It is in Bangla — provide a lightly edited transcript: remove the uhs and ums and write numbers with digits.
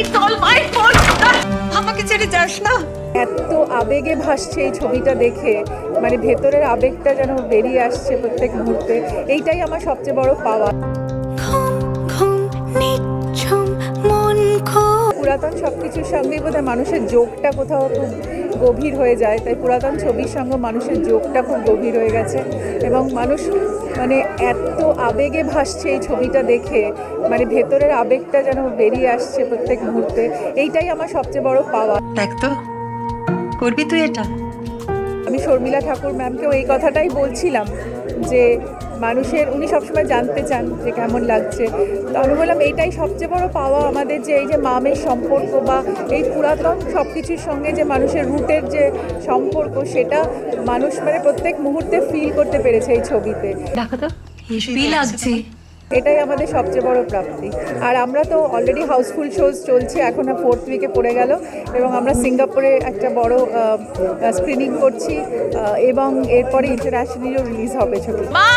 It's all my fault. আমাকে ছেড়ে যাস না। এত আবেগে ভাসছে এই ছবিটা দেখে, মানে ভেতরের আবেগটা যেন বেরিয়ে আসছে প্রত্যেক মুহূর্তে। এইটাই আমার সবচেয়ে বড় পাওয়া। পুরাতন সবকিছুর সঙ্গেই বোধহয় মানুষের যোগটা কোথাও খুব গভীর হয়ে যায়, তাই পুরাতন ছবির সঙ্গে মানুষের যোগটা খুব গভীর হয়ে গেছে এবং মানুষ মানে এত আবেগে ভাসছে এই ছবিটা দেখে, মানে ভেতরের আবেগটা যেন বেরিয়ে আসছে প্রত্যেক মুহূর্তে। এইটাই আমার সবচেয়ে বড় পাওয়া। দেখ তো, করবি তুই এটা? আমি শর্মিলা ঠাকুর ম্যামকেও এই কথাটাই বলছিলাম যে মানুষের, উনি সবসময় জানতে চান যে কেমন লাগছে। তো আমি বললাম এইটাই সবচেয়ে বড় পাওয়া আমাদের, যে এই যে মামের সম্পর্ক বা এই পুরাতন সব কিছুর সঙ্গে যে মানুষের রুটের যে সম্পর্ক, সেটা মানুষ মানে প্রত্যেক মুহূর্তে ফিল করতে পেরেছে এই ছবিতে। দেখো তো হেভি লাগছে। এটাই আমাদের সবচেয়ে বড় প্রাপ্তি। আর আমরা তো অলরেডি হাউসফুল শোজ চলছে, এখন 4th উইকে পড়ে গেল এবং আমরা সিঙ্গাপুরে একটা বড় স্ক্রিনিং করছি এবং এরপরে ইন্টারন্যাশনালিও রিলিজ হবে ছবি। মা